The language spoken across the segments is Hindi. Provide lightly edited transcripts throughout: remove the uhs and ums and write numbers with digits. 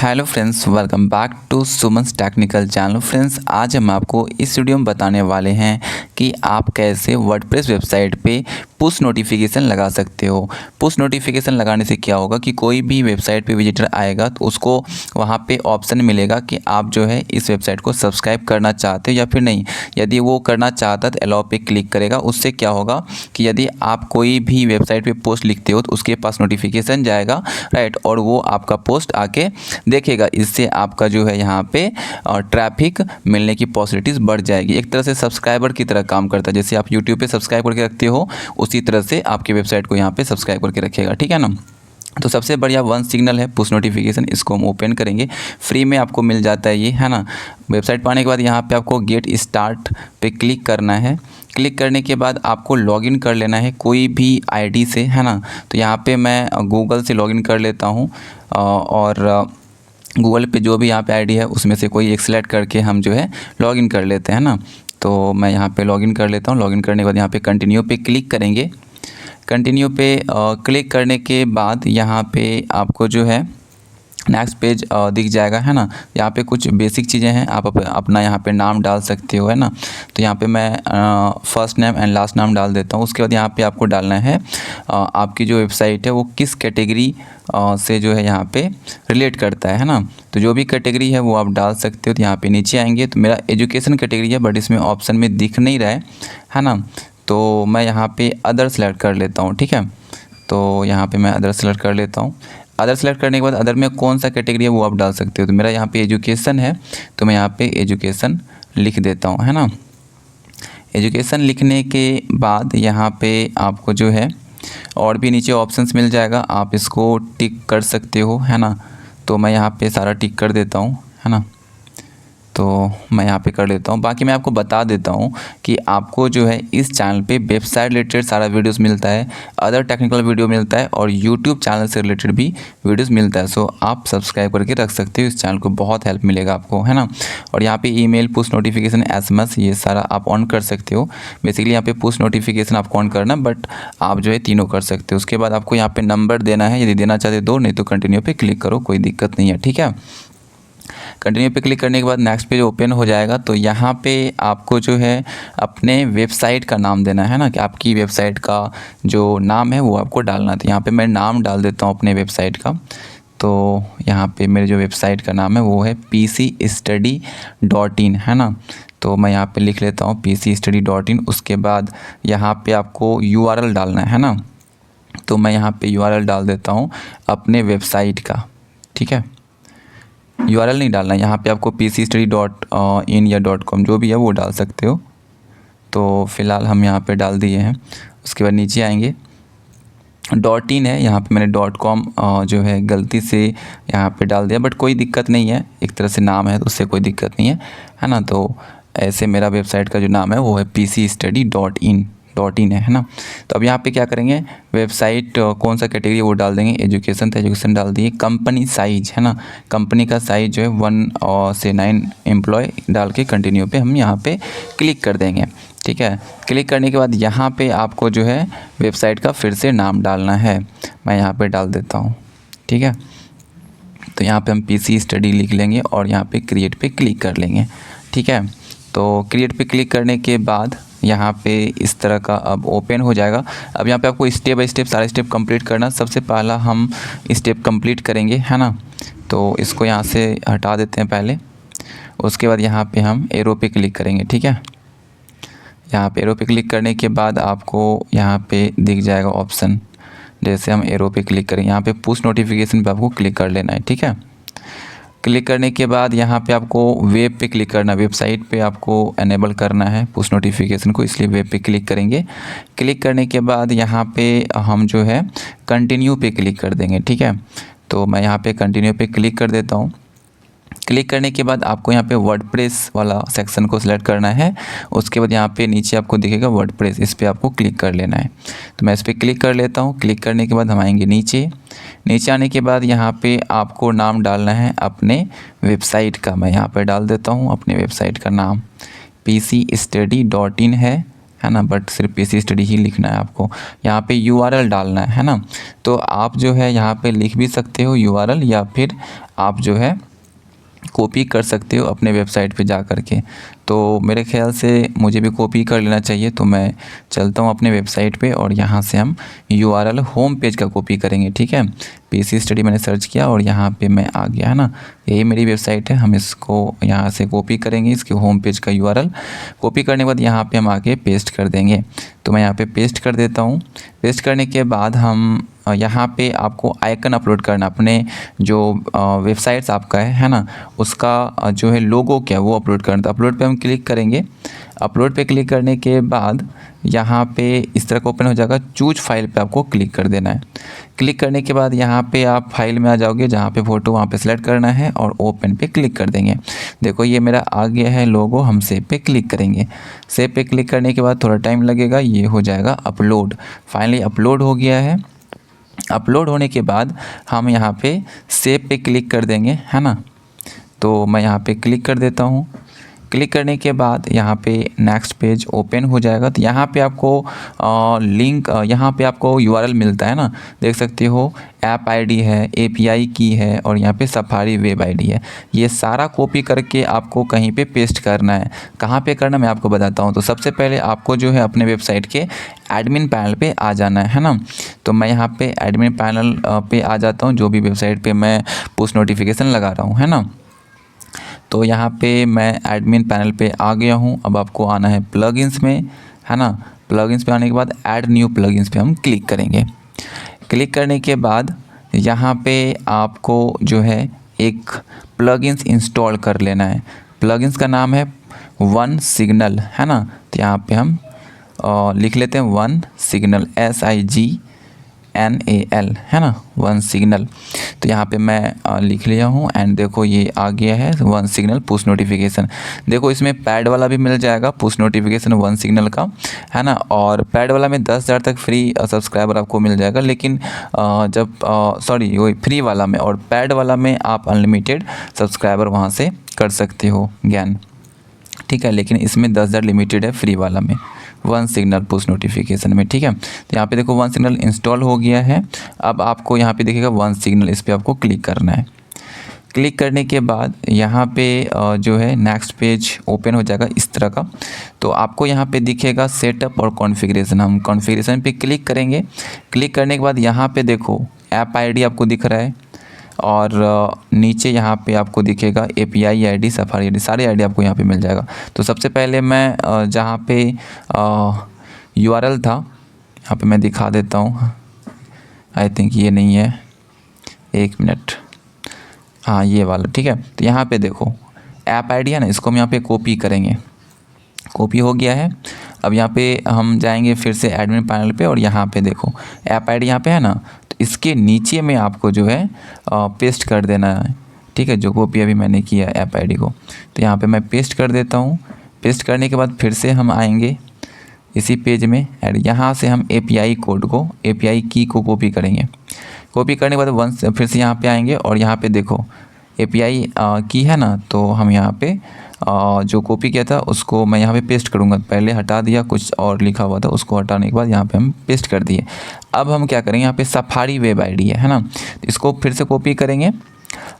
Hello friends, welcome back to Suman's technical channel. Friends, आज हम आपको इस वीडियो में बताने वाले हैं कि आप कैसे वर्डप्रेस वेबसाइट पे पुश नोटिफिकेशन लगा सकते हो। पुश नोटिफिकेशन लगाने से क्या होगा कि कोई भी वेबसाइट पे विजिटर आएगा तो उसको वहाँ पे ऑप्शन मिलेगा कि आप जो है इस वेबसाइट को सब्सक्राइब करना चाहते हो या फिर नहीं। यदि वो करना चाहता तो अलाउ पे क्लिक करेगा। उससे क्या होगा कि यदि आप कोई भी वेबसाइट पे पोस्ट लिखते हो तो उसके पास नोटिफिकेशन जाएगा, राइट, और वो आपका पोस्ट आके देखेगा। इससे आपका जो है यहाँ पे ट्रैफिक मिलने की पॉसिबिलिटीज़ बढ़ जाएगी। एक तरह से सब्सक्राइबर की तरह काम करता है। जैसे आप यूट्यूब पे सब्सक्राइब करके रखते हो, उसी तरह से आपकी वेबसाइट को यहाँ पे सब्सक्राइब करके रखेगा, ठीक है ना। तो सबसे बढ़िया वन सिग्नल है पुश नोटिफिकेशन। इसको हम ओपन करेंगे, फ्री में आपको मिल जाता है ये, है ना। वेबसाइट पाने के बाद यहाँ पे आपको गेट स्टार्ट पे क्लिक करना है। क्लिक करने के बाद आपको लॉगिन कर लेना है कोई भी आईडी से, है ना। तो यहाँ पे मैं गूगल से लॉगिन कर लेता हूँ और गूगल पे जो भी यहाँ पे आईडी है उसमें से कोई एक सिलेक्ट करके हम जो है लॉगिन कर लेते हैं ना। तो मैं यहाँ पे लॉगिन कर लेता हूँ। लॉगिन करने के बाद यहाँ पे कंटिन्यू पे क्लिक करेंगे। कंटिन्यू पे क्लिक करने के बाद यहाँ पे आपको जो है नेक्स्ट पेज दिख जाएगा, है ना। यहाँ पे कुछ बेसिक चीज़ें हैं, आप अपना यहाँ पे नाम डाल सकते हो, है ना। तो यहाँ पे मैं फर्स्ट नेम एंड लास्ट नाम डाल देता हूँ। उसके बाद यहाँ पे आपको डालना है आपकी जो वेबसाइट है वो किस कैटेगरी से जो है यहाँ पे रिलेट करता है ना। तो जो भी कैटेगरी है वो आप डाल सकते हो। तो यहाँ पे नीचे आएंगे तो मेरा एजुकेशन कैटेगरी है, बट इसमें ऑप्शन में दिख नहीं रहा है ना। तो मैं यहाँ पे अदर सेलेक्ट कर लेता हूँ, ठीक है। तो यहाँ पे मैं अदर सेलेक्ट कर लेता हूँ। अदर सेलेक्ट करने के बाद अदर में कौन सा कैटेगरी है वो आप डाल सकते हो। तो मेरा यहाँ पे एजुकेशन है, तो मैं यहाँ पे एजुकेशन लिख देता हूँ, है ना। एजुकेशन लिखने के बाद यहाँ पे आपको जो है और भी नीचे ऑप्शंस मिल जाएगा, आप इसको टिक कर सकते हो, है ना। तो मैं यहाँ पे सारा टिक कर देता हूँ, है ना। तो मैं यहाँ पे कर लेता हूँ। बाकी मैं आपको बता देता हूँ कि आपको जो है इस चैनल पे वेबसाइट रिलेटेड सारा वीडियोस मिलता है, अदर टेक्निकल वीडियो मिलता है और यूट्यूब चैनल से रिलेटेड भी वीडियोस मिलता है। सो आप सब्सक्राइब करके रख सकते हो, इस चैनल को बहुत हेल्प मिलेगा आपको, है ना। और यहाँ पे ईमेल, पुश नोटिफिकेशन, SMS ये सारा आप ऑन कर सकते हो। बेसिकली यहाँ पे पुश नोटिफिकेशन आपको ऑन करना, बट आप जो है तीनों कर सकते हो। उसके बाद आपको यहाँ पे नंबर देना है, यदि देना चाहते दो, नहीं तो कंटिन्यू पे क्लिक करो, कोई दिक्कत नहीं है, ठीक है। कंटिन्यू पे क्लिक करने के बाद नेक्स्ट पेज ओपन हो जाएगा। तो यहाँ पे आपको जो है अपने वेबसाइट का नाम देना है ना, कि आपकी वेबसाइट का जो नाम है वो आपको डालना था। यहाँ पे मैं नाम डाल देता हूँ अपने वेबसाइट का। तो यहाँ पे मेरे जो वेबसाइट का नाम है वो है pcstudy.in, है ना। तो मैं यहाँ पे लिख लेता हूँ pcstudy.in। उसके बाद यहाँ पे आपको URL डालना है ना। तो मैं यहाँ पे URL डाल देता हूँ अपने वेबसाइट का, ठीक है। URL नहीं डालना, यहाँ पे आपको pcstudy.in या .com जो भी है वो डाल सकते हो। तो फ़िलहाल हम यहाँ पे डाल दिए हैं। उसके बाद नीचे आएंगे, .in है, यहाँ पे मैंने .com जो है गलती से यहाँ पे डाल दिया, बट कोई दिक्कत नहीं है, एक तरह से नाम है तो उससे कोई दिक्कत नहीं है ना। तो ऐसे मेरा वेबसाइट का जो नाम है वो है pcstudy.in है ना। तो अब यहाँ पे क्या करेंगे, वेबसाइट कौन सा कैटेगरी वो डाल देंगे। एजुकेशन तो एजुकेशन डाल दिए। कंपनी साइज, है ना, कंपनी का साइज जो है 1 से 9 एम्प्लॉय डाल के कंटिन्यू पे हम यहाँ पे क्लिक कर देंगे, ठीक है। क्लिक करने के बाद यहाँ पे आपको जो है वेबसाइट का फिर से नाम डालना है। मैं यहाँ पे डाल देता हूँ, ठीक है। तो यहाँ पे हम PC स्टडी लिख लेंगे और यहाँ पे क्रिएट पे क्लिक कर लेंगे, ठीक है। तो क्रिएट पे क्लिक करने के बाद यहाँ पे इस तरह का अब ओपन हो जाएगा। अब यहाँ पे आपको स्टेप बाय स्टेप सारे स्टेप कंप्लीट करना। सबसे पहला हम स्टेप कंप्लीट करेंगे, है ना। तो इसको यहाँ से हटा देते हैं पहले। उसके बाद यहाँ पे हम एरो पे क्लिक करेंगे, ठीक है। यहाँ पे एरो पे क्लिक करने के बाद आपको यहाँ पे दिख जाएगा ऑप्शन। जैसे हम एरो पे क्लिक करेंगे, यहाँ पे पुश नोटिफिकेशन पे आपको क्लिक कर लेना है, ठीक है। क्लिक करने के बाद यहाँ पे आपको वेब पे क्लिक करना, वेबसाइट पे आपको एनेबल करना है पुश नोटिफिकेशन को, इसलिए वेब पे क्लिक करेंगे। क्लिक करने के बाद यहाँ पे हम जो है कंटिन्यू पे क्लिक कर देंगे, ठीक है। तो मैं यहाँ पे कंटिन्यू पे क्लिक कर देता हूँ। क्लिक करने के बाद आपको यहाँ पे वर्डप्रेस वाला सेक्शन को सिलेक्ट करना है। उसके बाद यहाँ पे नीचे आपको दिखेगा वर्डप्रेस, इस पर आपको क्लिक कर लेना है। तो मैं इस पर क्लिक कर लेता हूँ। क्लिक करने के बाद हम आएंगे नीचे। नीचे आने के बाद यहाँ पे आपको नाम डालना है अपने वेबसाइट का। मैं यहाँ पर डाल देता हूँ अपने वेबसाइट का नाम, pcstudy.in है, है ना, बट सिर्फ पीसी स्टडी ही लिखना है आपको। यहाँ पे यूआरएल डालना है ना, तो आप जो है यहाँ पे लिख भी सकते हो यूआरएल, या फिर आप जो है कॉपी कर सकते हो अपने वेबसाइट पे जा कर के। तो मेरे ख्याल से मुझे भी कॉपी कर लेना चाहिए, तो मैं चलता हूँ अपने वेबसाइट पे और यहाँ से हम यूआरएल होम पेज का कॉपी करेंगे। ठीक है, पीसी स्टडी मैंने सर्च किया और यहाँ पे मैं आ गया, है ना, यही मेरी वेबसाइट है। हम इसको यहाँ से कॉपी करेंगे, इसके होम पेज का यूआरएल कॉपी करने के बाद यहाँ पे हम आके पेस्ट कर देंगे। तो मैं यहाँ पे पेस्ट कर देता हूँ। पेस्ट करने के बाद हम यहाँ पे आपको आइकन अपलोड करना, अपने जो वेबसाइट्स आपका है ना, उसका जो है लोगो क्या वो अपलोड करना। तो अपलोड पे हम क्लिक करेंगे। अपलोड पे क्लिक करने के बाद यहाँ पे इस तरह का ओपन हो जाएगा। चूज फाइल पे आपको क्लिक कर देना है। क्लिक करने के बाद यहाँ पे आप फाइल में आ जाओगे, जहाँ पे फ़ोटो वहाँ पे सिलेक्ट करना है और ओपन पे क्लिक कर देंगे। देखो ये मेरा आ गया है लोगो। हम सेव पे क्लिक करेंगे। सेव पे क्लिक करने के बाद थोड़ा टाइम लगेगा, ये हो जाएगा अपलोड। फाइनली अपलोड हो गया है। अपलोड होने के बाद हम यहाँ पे सेव पे क्लिक कर देंगे, है ना। तो मैं यहाँ पे क्लिक कर देता हूँ। क्लिक करने के बाद यहाँ पे नेक्स्ट पेज ओपन हो जाएगा। तो यहाँ पे आपको लिंक, यहाँ पे आपको यूआरएल मिलता है ना, देख सकते हो। ऐप आईडी है, एपीआई की है और यहाँ पे सफारी वेब आईडी है। ये सारा कॉपी करके आपको कहीं पे पेस्ट करना है। कहाँ पे करना मैं आपको बताता हूँ। तो सबसे पहले आपको जो है अपने वेबसाइट के एडमिन पैनल पे आ जाना है ना। तो मैं यहाँ पे एडमिन पैनल पे आ जाता हूँ, जो भी वेबसाइट पे मैं पुश नोटिफिकेशन लगा रहा हूँ, है ना। तो यहाँ पे मैं एडमिन पैनल पे आ गया हूँ। अब आपको आना है प्लगइन्स में, है ना। प्लगइन्स पे आने के बाद ऐड न्यू प्लगइन्स पे हम क्लिक करेंगे। क्लिक करने के बाद यहाँ पे आपको जो है एक प्लगइन्स इंस्टॉल कर लेना है। प्लगइन्स का नाम है वन सिग्नल, है ना। तो यहाँ पे हम लिख लेते हैं वन सिग्नल, SIGNAL, है ना, वन सिग्नल। तो यहाँ पे मैं लिख लिया हूँ एंड देखो ये आ गया है वन सिग्नल पुश नोटिफिकेशन। देखो इसमें पैड वाला भी मिल जाएगा, पुश नोटिफिकेशन वन सिग्नल का, है ना। और पैड वाला में 10,000 तक फ्री सब्सक्राइबर आपको मिल जाएगा, लेकिन जब सॉरी वही फ्री वाला में, और पैड वाला में आप अनलिमिटेड सब्सक्राइबर वहाँ से कर सकते हो ज्ञान, ठीक है। लेकिन इसमें 10,000 लिमिटेड है फ्री वाला में, वन सिग्नल पुश नोटिफिकेशन में, ठीक है। तो यहाँ पे देखो वन सिग्नल इंस्टॉल हो गया है। अब आपको यहाँ पे दिखेगा वन सिग्नल, इस पर आपको क्लिक करना है। क्लिक करने के बाद यहाँ पे जो है नेक्स्ट पेज ओपन हो जाएगा इस तरह का। तो आपको यहाँ पे दिखेगा सेटअप और कॉन्फ़िगरेशन। हम कॉन्फ़िगरेशन पे क्लिक करेंगे। क्लिक करने के बाद यहाँ पे देखो ऐप आईडी आपको दिख रहा है, और नीचे यहाँ पे आपको दिखेगा एपीआई आईडी, सफारी आईडी, सारी आईडी आपको यहाँ पे मिल जाएगा। तो सबसे पहले मैं जहाँ पे यूआरएल था यहाँ पे मैं दिखा देता हूँ। आई थिंक ये नहीं है, एक मिनट, हाँ ये वाला, ठीक है। तो यहाँ पे देखो ऐप आईडी है ना, इसको हम यहाँ पे कॉपी करेंगे। कॉपी हो गया है। अब यहाँ पे हम जाएंगे फिर से एडमिन पैनल पे, और यहाँ पे देखो ऐप आईडी यहाँ पे है ना, तो इसके नीचे में आपको जो है पेस्ट कर देना है, ठीक है, जो कॉपी अभी मैंने किया ऐप आईडी को। तो यहाँ पे मैं पेस्ट कर देता हूँ। पेस्ट करने के बाद फिर से हम आएंगे इसी पेज में, और यहाँ से हम एपीआई कोड को, एपीआई की को कॉपी करेंगे। कॉपी करने के बाद वंस फिर से यहाँ पे आएंगे, और यहाँ पे देखो एपीआई की है ना, तो हम यहाँ पे जो कॉपी किया था उसको मैं यहाँ पे पेस्ट करूँगा। पहले हटा दिया, कुछ और लिखा हुआ था, उसको हटाने के बाद यहाँ पे हम पेस्ट कर दिए। अब हम क्या करेंगे, यहाँ पे सफारी वेब आईडी है ना, इसको फिर से कॉपी करेंगे।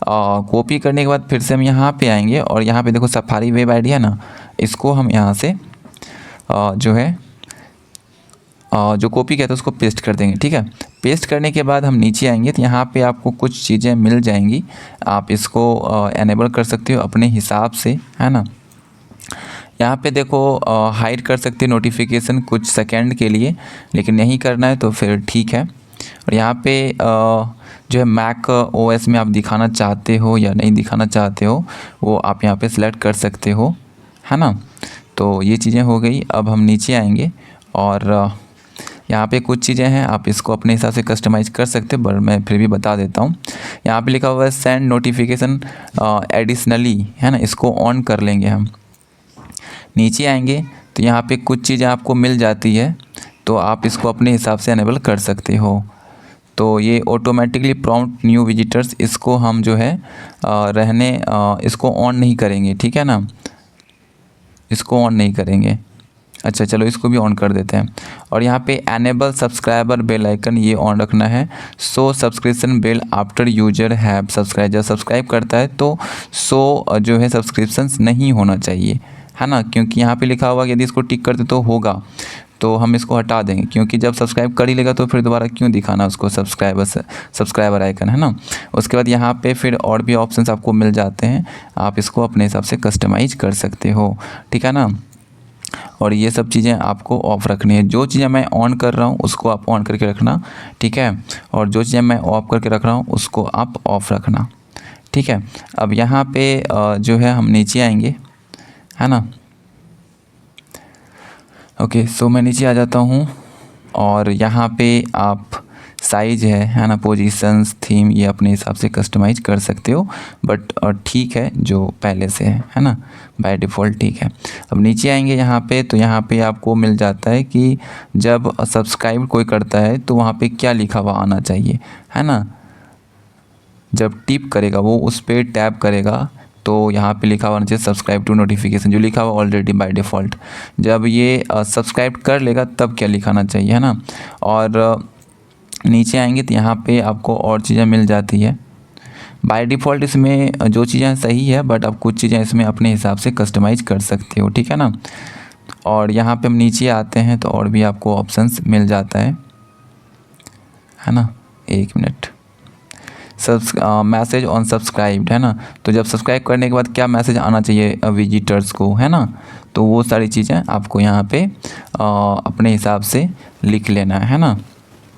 कॉपी करने के बाद फिर से हम यहाँ पे आएंगे, और यहाँ पे देखो सफारी वेब आईडी है ना, इसको हम यहाँ से जो है जो कॉपी किया था उसको पेस्ट कर देंगे, ठीक है। पेस्ट करने के बाद हम नीचे आएंगे, तो यहाँ पे आपको कुछ चीज़ें मिल जाएंगी। आप इसको एनेबल कर सकते हो अपने हिसाब से, है ना। यहाँ पे देखो हाइड कर सकते हैं नोटिफिकेशन कुछ सेकंड के लिए, लेकिन नहीं करना है तो फिर ठीक है। और यहाँ पे जो है मैक ओएस में आप दिखाना चाहते हो या नहीं दिखाना चाहते हो, वो आप यहाँ पे सिलेक्ट कर सकते हो, है ना। तो ये चीज़ें हो गई। अब हम नीचे आएंगे, और यहाँ पे कुछ चीज़ें हैं, आप इसको अपने हिसाब से कस्टमाइज़ कर सकते हो, पर मैं फिर भी बता देता हूँ। यहाँ पे लिखा हुआ है सेंड नोटिफिकेशन एडिशनली, है ना, इसको ऑन कर लेंगे हम। नीचे आएंगे तो यहाँ पे कुछ चीज़ें आपको मिल जाती है, तो आप इसको अपने हिसाब से अनेबल कर सकते हो। तो ये ऑटोमेटिकली प्रॉम्प्ट न्यू विजिटर्स, इसको हम जो है इसको ऑन नहीं करेंगे, ठीक है ना, इसको ऑन नहीं करेंगे। अच्छा चलो इसको भी ऑन कर देते हैं। और यहाँ पे एनेबल सब्सक्राइबर बेल आइकन ये ऑन रखना है। So subscription bell after user have subscribe, जब सब्सक्राइब करता है तो जो है सब्सक्रिप्शंस नहीं होना चाहिए, है ना, क्योंकि यहाँ पे लिखा हुआ यदि इसको टिक करते तो होगा, तो हम इसको हटा देंगे, क्योंकि जब सब्सक्राइब कर ही लेगा तो फिर दोबारा क्यों दिखाना उसको सब्सक्राइबर आइकन, है ना। उसके बाद यहाँ पे फिर और भी ऑप्शंस आपको मिल जाते हैं, आप इसको अपने हिसाब से कस्टमाइज कर सकते हो, ठीक है ना। और ये सब चीज़ें आपको ऑफ़ रखनी है। जो चीज़ें मैं ऑन कर रहा हूँ उसको आप ऑन करके रखना, ठीक है, और जो चीज़ें मैं ऑफ करके रख रहा हूँ उसको आप ऑफ़ रखना, ठीक है। अब यहाँ पे जो है हम नीचे आएंगे, है ना। ओके, सो मैं नीचे आ जाता हूँ और यहाँ पे आप साइज़ है ना, पोजीशंस, थीम, ये अपने हिसाब से कस्टमाइज कर सकते हो, बट ठीक है जो पहले से है ना, बाय डिफ़ॉल्ट ठीक है। अब नीचे आएंगे यहाँ पे, तो यहाँ पे आपको मिल जाता है कि जब सब्सक्राइब कोई करता है तो वहाँ पे क्या लिखा हुआ आना चाहिए, है ना। जब टिप करेगा वो उस पर टैप करेगा तो यहाँ पे लिखा हुआ चाहिए सब्सक्राइब टू नोटिफिकेशन, जो लिखा हुआ ऑलरेडी बाय डिफ़ॉल्ट। जब ये सब्सक्राइब कर लेगा तब क्या लिखाना चाहिए, है ना। और नीचे आएंगे तो यहाँ पे आपको और चीज़ें मिल जाती है। बाय डिफ़ॉल्ट इसमें जो चीज़ें सही है, बट आप कुछ चीज़ें इसमें अपने हिसाब से कस्टमाइज़ कर सकते हो, ठीक है ना। और यहाँ पे हम नीचे आते हैं तो और भी आपको ऑप्शंस मिल जाता है ना। एक मिनट, मैसेज ऑन सब्सक्राइब्ड, है ना। तो जब सब्सक्राइब करने के बाद क्या मैसेज आना चाहिए विजिटर्स को, है ना, तो वो सारी चीज़ें आपको यहाँ पे अपने हिसाब से लिख लेना है ना।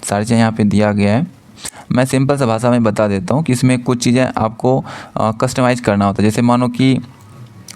सारी चीज़ें यहाँ पे दिया गया है। मैं सिंपल सा भाषा में बता देता हूँ कि इसमें कुछ चीज़ें आपको कस्टमाइज़ करना होता है। जैसे मानो कि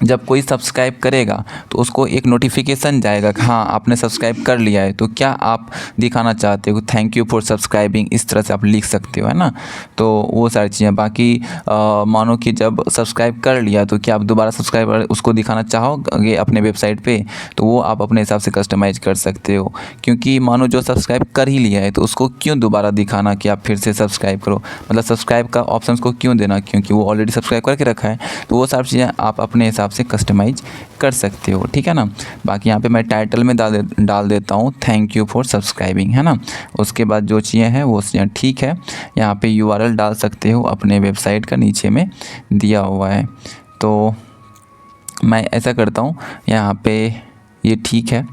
जब कोई सब्सक्राइब करेगा तो उसको एक नोटिफिकेशन जाएगा कि हाँ आपने सब्सक्राइब कर लिया है, तो क्या आप दिखाना चाहते हो, थैंक यू फॉर सब्सक्राइबिंग, इस तरह से आप लिख सकते हो, है ना। तो वो सारी चीज़ें। बाकी मानो कि जब सब्सक्राइब कर लिया तो क्या आप दोबारा सब्सक्राइब उसको दिखाना चाहोगे अपने वेबसाइट पे, तो वो आप अपने हिसाब से कस्टमाइज़ कर सकते हो। क्योंकि मानो जो सब्सक्राइब कर ही लिया है तो उसको क्यों दोबारा दिखाना कि आप फिर से सब्सक्राइब करो, मतलब सब्सक्राइब का ऑप्शन को क्यों देना, क्योंकि वो ऑलरेडी सब्सक्राइब करके रखा है। तो वो सारी चीज़ें आप अपने हिसाब से कस्टमाइज कर सकते हो, ठीक है ना। बाकी यहाँ पे मैं टाइटल में डाल देता हूँ थैंक यू फॉर सब्सक्राइबिंग, है ना। उसके बाद जो चीज़ें हैं वो चीज़ें ठीक है। यहाँ पे यूआरएल डाल सकते हो अपने वेबसाइट का, नीचे में दिया हुआ है। तो मैं ऐसा करता हूँ, यहाँ पे ये ठीक है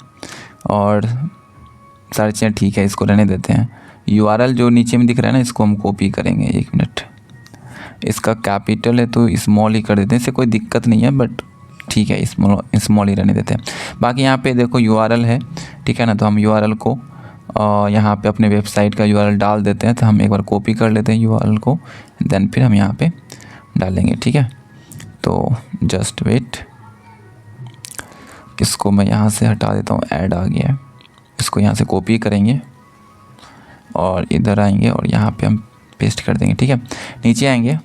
और सारी चीज़ें ठीक है, इसको रहने देते हैं। यूआरएल जो नीचे में दिख रहा है ना, इसको हम कॉपी करेंगे। एक मिनट, इसका कैपिटल है तो स्मॉल ही कर देते हैं, इससे कोई दिक्कत नहीं है, बट ठीक है स्मॉल ही रहने देते हैं। बाकी यहाँ पे देखो यूआरएल है, ठीक है ना। तो हम यूआरएल को यहाँ पे अपने वेबसाइट का यूआरएल डाल देते हैं। तो हम एक बार कॉपी कर लेते हैं यूआरएल को, देन फिर हम यहाँ पे डालेंगे, ठीक है। तो जस्ट वेट, इसको मैं यहाँ से हटा देता हूँ, ऐड आ गया है। इसको यहाँ से कॉपी करेंगे और इधर आएंगे और यहाँ पे हम पेस्ट कर देंगे, ठीक है। नीचे आएंगे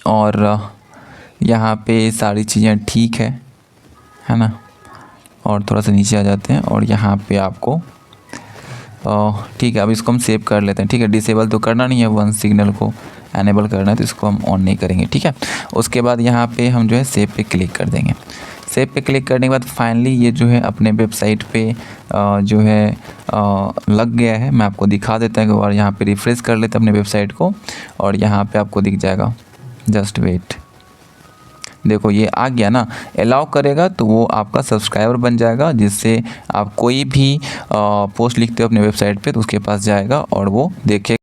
और यहाँ पे सारी चीज़ें ठीक है ना। और थोड़ा सा नीचे आ जाते हैं और यहाँ पे आपको ठीक है। अब इसको हम सेव कर लेते हैं, ठीक है। डिसेबल तो करना नहीं है, वन सिग्नल को एनेबल करना है, तो इसको हम ऑन नहीं करेंगे, ठीक है। उसके बाद यहाँ पे हम जो है सेव पे क्लिक कर देंगे। सेव पे क्लिक करने के बाद फाइनली ये जो है अपने वेबसाइट पे जो है लग गया है। मैं आपको दिखा देता हूँ, और यहाँ पे रिफ्रेश कर लेते हैं अपने वेबसाइट को और यहाँ पे आपको दिख जाएगा। जस्ट वेट, देखो ये आ गया ना। अलाउ करेगा तो वो आपका सब्सक्राइबर बन जाएगा, जिससे आप कोई भी पोस्ट लिखते हो अपने वेबसाइट पे तो उसके पास जाएगा और वो देखेगा।